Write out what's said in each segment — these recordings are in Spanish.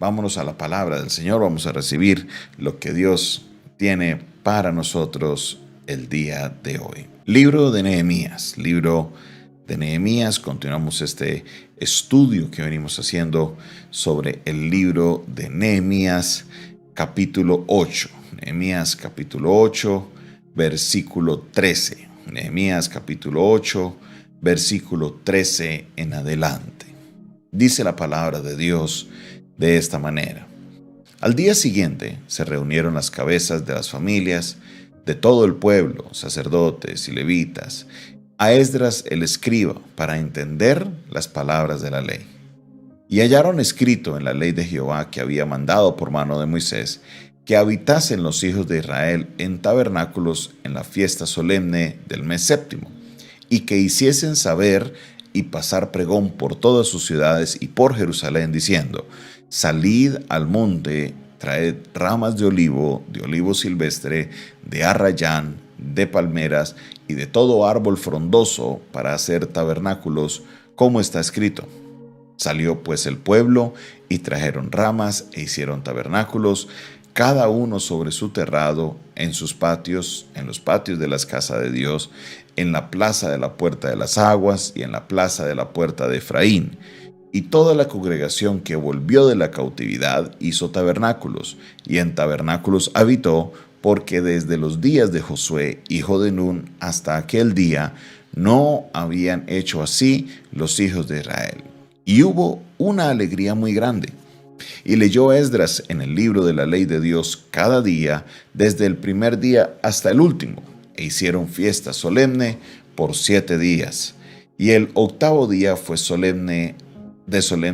Vámonos a la palabra del Señor, vamos a recibir lo que Dios tiene para nosotros el día de hoy. Libro de Nehemías, continuamos este estudio que venimos haciendo sobre el libro de Nehemías, capítulo 8. Nehemías, capítulo 8, versículo 13. Nehemías, capítulo 8, versículo 13 en adelante. Dice la palabra de Dios de esta manera. Al día siguiente se reunieron las cabezas de las familias de todo el pueblo, sacerdotes y levitas, a Esdras el escriba, para entender las palabras de la ley. Y hallaron escrito en la ley de Jehová que había mandado por mano de Moisés, que habitasen los hijos de Israel en tabernáculos en la fiesta solemne del mes séptimo, y que hiciesen saber y pasar pregón por todas sus ciudades y por Jerusalén, diciendo: salid al monte, traed ramas de olivo silvestre, de arrayán, de palmeras y de todo árbol frondoso para hacer tabernáculos, como está escrito. Salió pues el pueblo y trajeron ramas e hicieron tabernáculos, cada uno sobre su terrado, en sus patios, en los patios de las casas de Dios, en la plaza de la puerta de las aguas y en la plaza de la puerta de Efraín. Y toda la congregación que volvió de la cautividad hizo tabernáculos, y en tabernáculos habitó, porque desde los días de Josué, hijo de Nun, hasta aquel día, no habían hecho así los hijos de Israel. Y hubo una alegría muy grande. Y leyó Esdras en el libro de la ley de Dios cada día, desde el primer día hasta el último, e hicieron fiesta solemne por 7 días. Y el 8º día fue solemne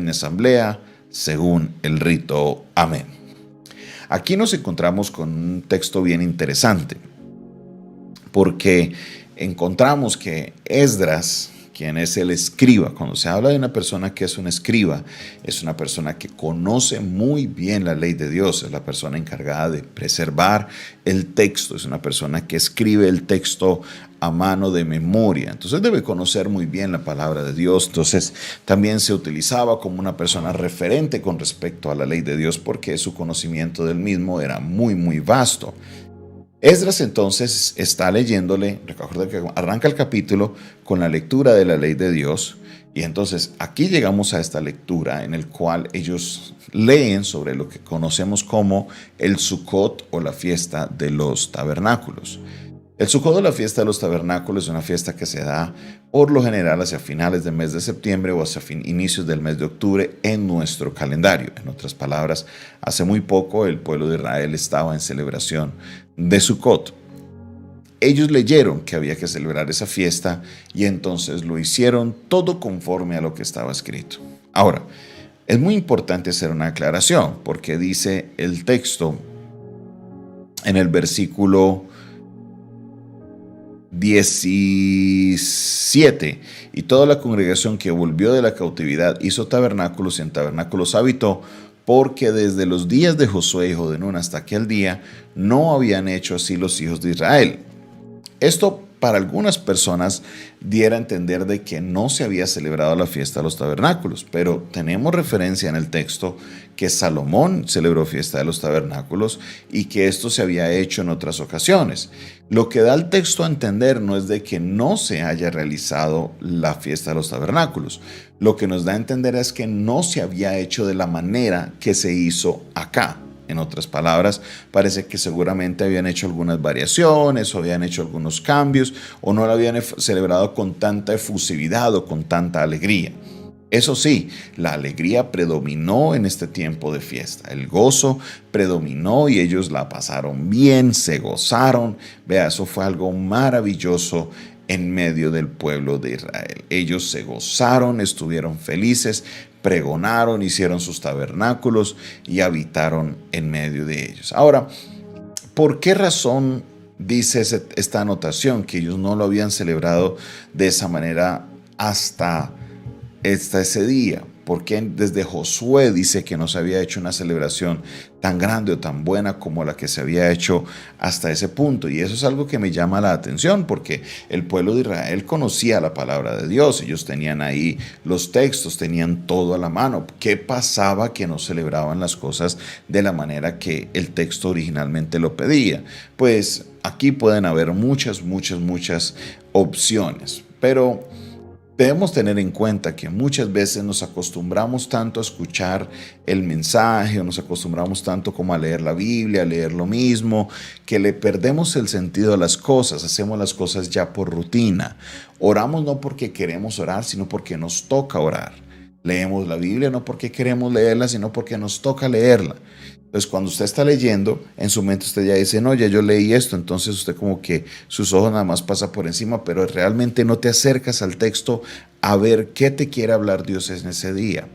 asamblea, según el rito. Amén. Aquí nos encontramos con un texto bien interesante, porque encontramos que Esdras, quien es el escriba, cuando se habla de una persona que es un escriba, es una persona que conoce muy bien la ley de Dios, es la persona encargada de preservar el texto, es una persona que escribe el texto a mano de memoria, entonces debe conocer muy bien la palabra de Dios. Entonces también se utilizaba como una persona referente con respecto a la ley de Dios, porque su conocimiento del mismo era muy vasto. Esdras entonces está leyéndole, recuerda que arranca el capítulo con la lectura de la ley de Dios, y entonces aquí llegamos a esta lectura en el cual ellos leen sobre lo que conocemos como el Sukkot, o la fiesta de los tabernáculos. El Sukkot, o la fiesta de los tabernáculos, es una fiesta que se da por lo general hacia finales del mes de septiembre o hacia inicios del mes de octubre en nuestro calendario. En otras palabras, hace muy poco el pueblo de Israel estaba en celebración de Sukkot. Ellos leyeron que había que celebrar esa fiesta y entonces lo hicieron todo conforme a lo que estaba escrito. Ahora, es muy importante hacer una aclaración, porque dice el texto en el versículo 17: y toda la congregación que volvió de la cautividad hizo tabernáculos, y en tabernáculos habitó, porque desde los días de Josué, hijo de Nun, hasta aquel día, no habían hecho así los hijos de Israel. Esto para algunas personas diera a entender de que no se había celebrado la fiesta de los tabernáculos, pero tenemos referencia en el texto que Salomón celebró fiesta de los tabernáculos y que esto se había hecho en otras ocasiones. Lo que da el texto a entender no es de que no se haya realizado la fiesta de los tabernáculos. Lo que nos da a entender es que no se había hecho de la manera que se hizo acá. En otras palabras, parece que seguramente habían hecho algunas variaciones o habían hecho algunos cambios, o no lo habían celebrado con tanta efusividad o con tanta alegría. Eso sí, la alegría predominó en este tiempo de fiesta. El gozo predominó y ellos la pasaron bien, se gozaron. Vea, eso fue algo maravilloso en medio del pueblo de Israel. Ellos se gozaron, estuvieron felices, pregonaron, hicieron sus tabernáculos y habitaron en medio de ellos. Ahora, ¿por qué razón dice esta anotación que ellos no lo habían celebrado de esa manera hasta ese día? ¿Por qué desde Josué dice que no se había hecho una celebración tan grande o tan buena como la que se había hecho hasta ese punto? Y eso es algo que me llama la atención, porque el pueblo de Israel conocía la palabra de Dios. Ellos tenían ahí los textos, tenían todo a la mano. ¿Qué pasaba que no celebraban las cosas de la manera que el texto originalmente lo pedía? Pues aquí pueden haber muchas opciones, pero debemos tener en cuenta que muchas veces nos acostumbramos tanto a escuchar el mensaje, o nos acostumbramos tanto como a leer la Biblia, a leer lo mismo, que le perdemos el sentido a las cosas, hacemos las cosas ya por rutina. Oramos no porque queremos orar, sino porque nos toca orar. Leemos la Biblia no porque queremos leerla, sino porque nos toca leerla. Entonces, cuando usted está leyendo, en su mente usted ya dice, no, ya yo leí esto, entonces usted como que sus ojos nada más pasa por encima, pero realmente no te acercas al texto a ver qué te quiere hablar Dios en ese día.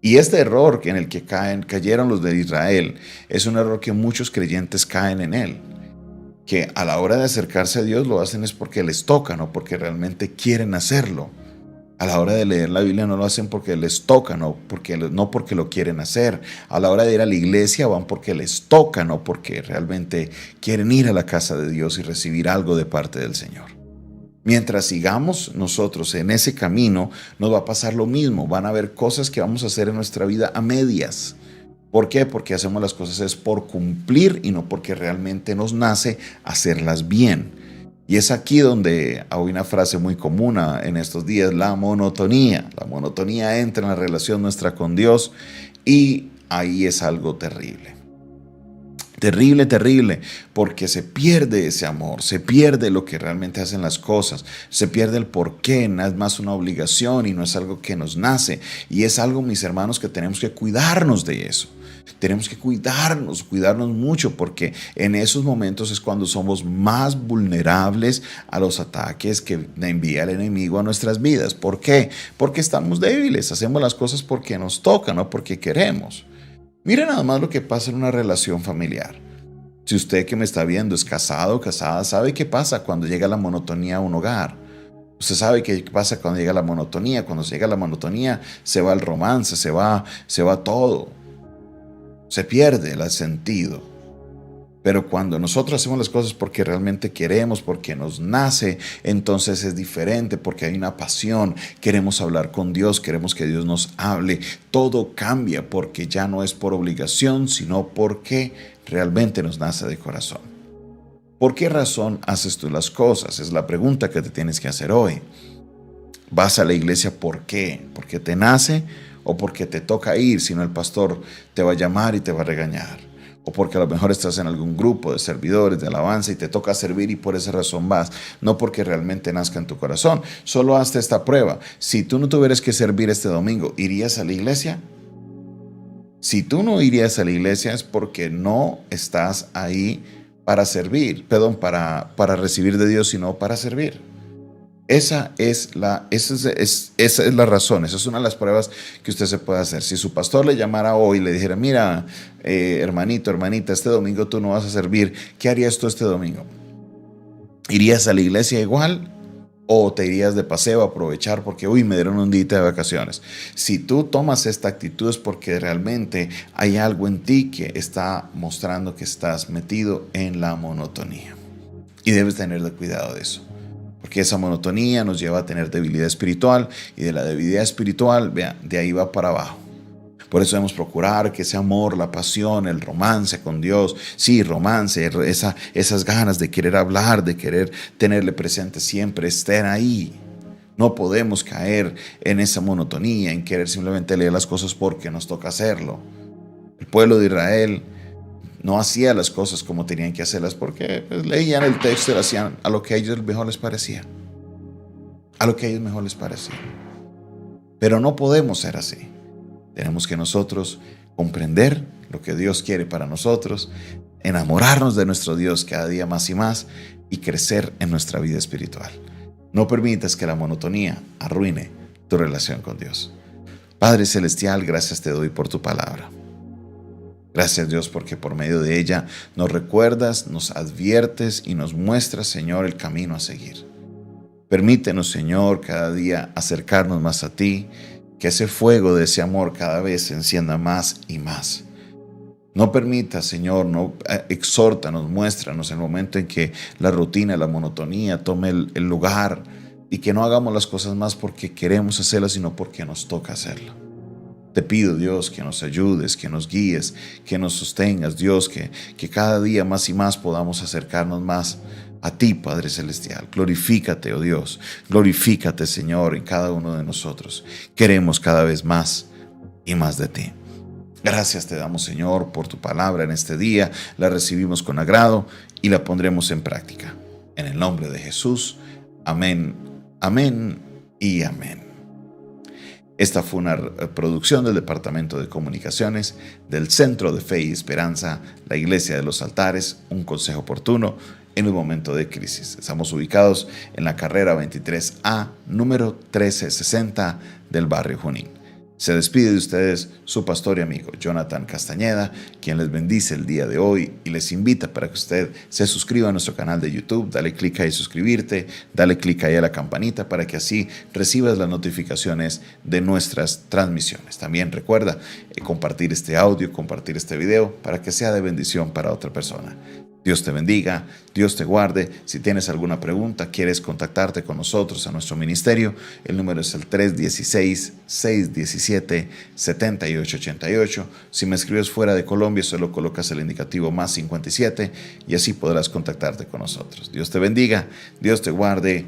Y este error en el que cayeron los de Israel es un error que muchos creyentes caen en él, que a la hora de acercarse a Dios lo hacen es porque les toca, no porque realmente quieren hacerlo. A la hora de leer la Biblia no lo hacen porque les toca, no porque lo quieren hacer. A la hora de ir a la iglesia van porque les toca, no porque realmente quieren ir a la casa de Dios y recibir algo de parte del Señor. Mientras sigamos nosotros en ese camino, nos va a pasar lo mismo. Van a haber cosas que vamos a hacer en nuestra vida a medias. ¿Por qué? Porque hacemos las cosas es por cumplir y no porque realmente nos nace hacerlas bien. Y es aquí donde hay una frase muy común en estos días, la monotonía. La monotonía entra en la relación nuestra con Dios y ahí es algo terrible. Terrible, porque se pierde ese amor, se pierde lo que realmente hacen las cosas, se pierde el porqué, no es más una obligación y no es algo que nos nace. Y es algo, mis hermanos, que tenemos que cuidarnos de eso. Tenemos que cuidarnos mucho, porque en esos momentos es cuando somos más vulnerables a los ataques que envía el enemigo a nuestras vidas. ¿Por qué? Porque estamos débiles, hacemos las cosas porque nos toca, no porque queremos. Mira nada más lo que pasa en una relación familiar. Si usted que me está viendo es casado o casada, sabe qué pasa cuando llega la monotonía a un hogar. Usted sabe qué pasa cuando llega la monotonía. Cuando llega la monotonía se va el romance, se va todo. Se pierde el sentido. Pero cuando nosotros hacemos las cosas porque realmente queremos, porque nos nace, entonces es diferente, porque hay una pasión, queremos hablar con Dios, queremos que Dios nos hable. Todo cambia porque ya no es por obligación, sino porque realmente nos nace de corazón. ¿Por qué razón haces tú las cosas? Es la pregunta que te tienes que hacer hoy. ¿Vas a la iglesia por qué? ¿Porque te nace o porque te toca ir? Si no, el pastor te va a llamar y te va a regañar. O porque a lo mejor estás en algún grupo de servidores, de alabanza y te toca servir y por esa razón vas. No porque realmente nazca en tu corazón. Solo hazte esta prueba. Si tú no tuvieras que servir este domingo, ¿irías a la iglesia? Si tú no irías a la iglesia es porque no estás ahí para servir, para recibir de Dios, sino para servir. Esa es la razón, esa es una de las pruebas que usted se puede hacer. Si su pastor le llamara hoy y le dijera, mira, hermanito, hermanita, este domingo tú no vas a servir, ¿qué harías tú este domingo? ¿Irías a la iglesia igual? ¿O te irías de paseo a aprovechar porque, me dieron un día de vacaciones? Si tú tomas esta actitud es porque realmente hay algo en ti que está mostrando que estás metido en la monotonía. Y debes tener cuidado de eso. Porque esa monotonía nos lleva a tener debilidad espiritual y de la debilidad espiritual, vean, de ahí va para abajo. Por eso debemos procurar que ese amor, la pasión, el romance con Dios, sí, romance, esas ganas de querer hablar, de querer tenerle presente siempre, estén ahí. No podemos caer en esa monotonía, en querer simplemente leer las cosas porque nos toca hacerlo. El pueblo de Israel no hacía las cosas como tenían que hacerlas porque leían el texto y lo hacían a lo que a ellos mejor les parecía. A lo que a ellos mejor les parecía. Pero no podemos ser así. Tenemos que nosotros comprender lo que Dios quiere para nosotros, enamorarnos de nuestro Dios cada día más y más y crecer en nuestra vida espiritual. No permitas que la monotonía arruine tu relación con Dios. Padre Celestial, gracias te doy por tu palabra. Gracias Dios porque por medio de ella nos recuerdas, nos adviertes y nos muestras, Señor, el camino a seguir. Permítenos, Señor, cada día acercarnos más a ti que ese fuego de ese amor cada vez se encienda más y más. No permita, Señor, exhórtanos, muéstranos el momento en que la rutina, la monotonía tome el lugar y que no hagamos las cosas más porque queremos hacerlas, sino porque nos toca hacerlas. Te pido, Dios, que nos ayudes, que nos guíes, que nos sostengas, Dios, que cada día más y más podamos acercarnos más a ti, Padre Celestial. Glorifícate, oh Dios, glorifícate, Señor, en cada uno de nosotros. Queremos cada vez más y más de ti. Gracias te damos, Señor, por tu palabra en este día. La recibimos con agrado y la pondremos en práctica. En el nombre de Jesús. Amén, amén y amén. Esta fue una producción del Departamento de Comunicaciones del Centro de Fe y Esperanza, la Iglesia de los Altares, un consejo oportuno en un momento de crisis. Estamos ubicados en la carrera 23A, número 1360 del barrio Junín. Se despide de ustedes su pastor y amigo Jonathan Castañeda, quien les bendice el día de hoy y les invita para que usted se suscriba a nuestro canal de YouTube. Dale clic ahí suscribirte, dale clic ahí a la campanita para que así recibas las notificaciones de nuestras transmisiones. También recuerda compartir este audio, compartir este video para que sea de bendición para otra persona. Dios te bendiga, Dios te guarde. Si tienes alguna pregunta, quieres contactarte con nosotros a nuestro ministerio, el número es el 316-617-7888. Si me escribes fuera de Colombia, solo colocas el indicativo +57 y así podrás contactarte con nosotros. Dios te bendiga, Dios te guarde.